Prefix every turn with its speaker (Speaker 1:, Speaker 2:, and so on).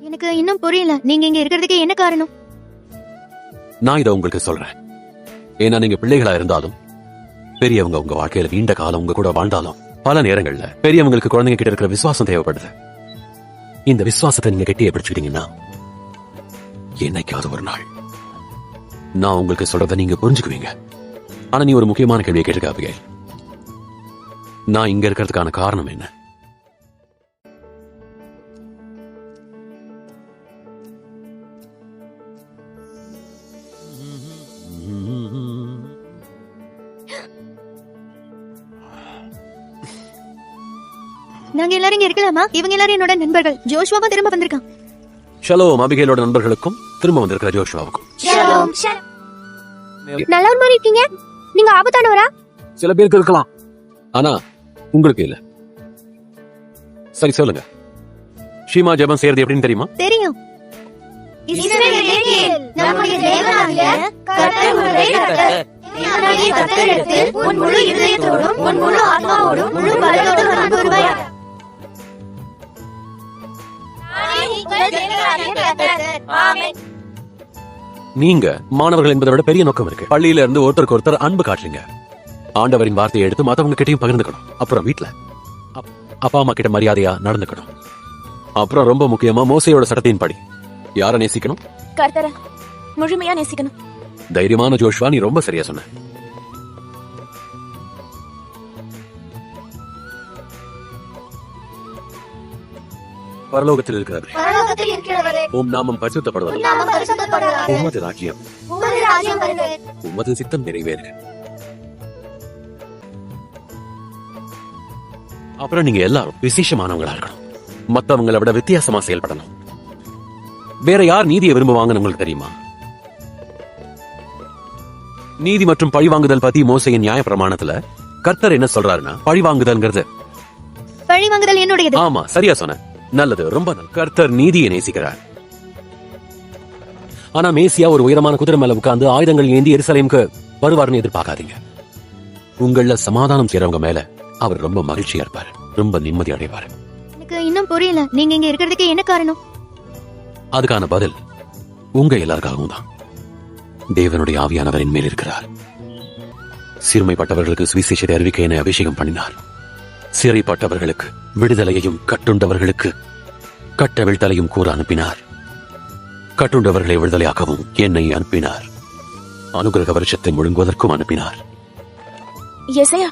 Speaker 1: எனக்கு இன்னும் புரியல, நீங்க இங்க இருக்கிறதுக்கு என்ன காரணம்?
Speaker 2: நான் இதை உங்களுக்கு சொல்றேன். ஏன்னா நீங்க பிள்ளைகளா இருந்தாலும் பெரியவங்க உங்க வாழ்க்கையில நீண்ட காலம் உங்க கூட வாழ்ந்தாலும் பல நேரங்கள்ல பெரியவங்களுக்கு குழந்தைங்க கிட்ட இருக்கிற விசுவாசம் தேவைப்படுது. இந்த விசுவாசத்தை நீங்க கெட்டியே பிடிச்சுக்கிட்டீங்கன்னா என்னைக்காவது ஒரு நாள் நான் உங்களுக்கு சொல்றதை நீங்க புரிஞ்சுக்குவீங்க. ஆனா நீ ஒரு முக்கியமான கேள்வியை கேட்டிருக்க அபிகேல். நான் இங்க இருக்கிறதுக்கான காரணம் என்ன?
Speaker 1: நாங்க எல்லாரும் இங்க இருக்கலாமா? இவங்க எல்லாரும் என்னோட நண்பர்கள். ஜோஷுவா திரும்ப வந்திருக்கான்.
Speaker 2: ஷலோம் அபிகேலோட நண்பர்களுக்கும் திரும்ப வந்திருக்கிற ஜோஷுவாவுக்கும்.
Speaker 1: நல்ல ஒரு மாதிரி இருக்கீங்க. நீங்க ஆபத்தானவரா?
Speaker 2: சில பேருக்கு இருக்கலாம், ஆனா உங்களுக்கு இல்ல. சரி சொல்லுங்க, ஷீமா ஜெபம் செய்யறது எப்படின்னு தெரியுமா?
Speaker 1: தெரியும். நம்முடைய தேவனாகிய கர்த்தர் உன்னை கர்த்தர். தேவனாகிய கர்த்தரிடத்தில் உன் முழு இதயத்தோடும் உன் முழு ஆத்மாவோடும் முழு பலத்தோடும் அன்பு கூறுவாயாக.
Speaker 2: நீங்க மாணவர்கள் என்பதை விட பெரிய நோக்கம் இருக்கு. பள்ளியில இருந்து ஒருத்தருக்கு ஒருத்தர் அன்பு காட்டுறீங்க. ஆண்டவரின் வார்த்தையை எடுத்து மத்தவங்க கிட்டையும் பகிர்ந்துக்கணும். அப்புறம் வீட்டுல அப்பா அம்மா கிட்ட மரியாதையா நடந்துக்கணும். அப்புறம் ரொம்ப முக்கியமா மோசையோட சட்டத்தின் படி யார நேசிக்கணும்?
Speaker 1: கர்த்தரை முழுமையா நேசிக்கணும்.
Speaker 2: தைரியமான ஜோஷ்வா, நீ ரொம்ப சரியா சொன்ன. பரலோகத்தில் இருக்கிறவரே, உம் நாமம் பரிசுத்தப்படுவது, உமது ராஜ்யம், உமது சித்தம் நிறைவேறுக. அப்புறம் நீங்க எல்லாரும் விசேஷமானவங்களா இருக்கணும். மத்தவங்களை விட வித்தியாசமா செயல்படணும். வேற யார் நீதியை விரும்புவாங்கன்னு உங்களுக்கு தெரியுமா? நீதி மற்றும் பழிவாங்குதல் பத்தி மோசையின் நியாய பிரமாணத்துல கர்த்தர் என்ன சொல்றாருன்னா, பழிவாங்குதல்ங்கிறது
Speaker 1: பழிவாங்குதல் என்னுடையது.
Speaker 2: ஆமா, சரியா சொன்ன. நல்லது, ரொம்ப நல்ல. கர்த்தர் நீதியை நேசிக்கிறார். ஆனா மேசியா ஒரு உயரமான குதிரை மேல உட்கார்ந்து ஆயுதங்கள் ஏந்தி எருசலேமுக்கு வருவார்னு எதிர்பார்க்காதீங்க. உங்கள சமாதானம் செய்யறவங்க மேல அவர் ரொம்ப மகிழ்ச்சியா இருப்பாரு, ரொம்ப நிம்மதி அடைவாரு.
Speaker 1: எனக்கு இன்னும் புரியல, நீங்க இங்க இருக்கிறதுக்கு என்ன காரணம்?
Speaker 2: அதுக்கான பதில் உங்க எல்லாருக்காகவும் தான். தேவனுடைய ஆவியானவரின் மேல் இருக்கிறார். சிறுமைப்பட்டவர்களுக்கு சுவிசேஷத்தை அறிவிக்க என்னை அபிஷேகம் பண்ணினார். சிறைப்பட்டவர்களுக்கு விடுதலையையும் கட்டுண்டவர்களுக்கு கட்டவிழ்த்தலையும் கூற அனுப்பினார். கட்டுண்டவர்களை விடுதலையாக்கவும் என்னை அனுப்பினார். அனுகிரக வருஷத்தை முழுங்குவதற்கும் அனுப்பினார்.
Speaker 1: எசையா,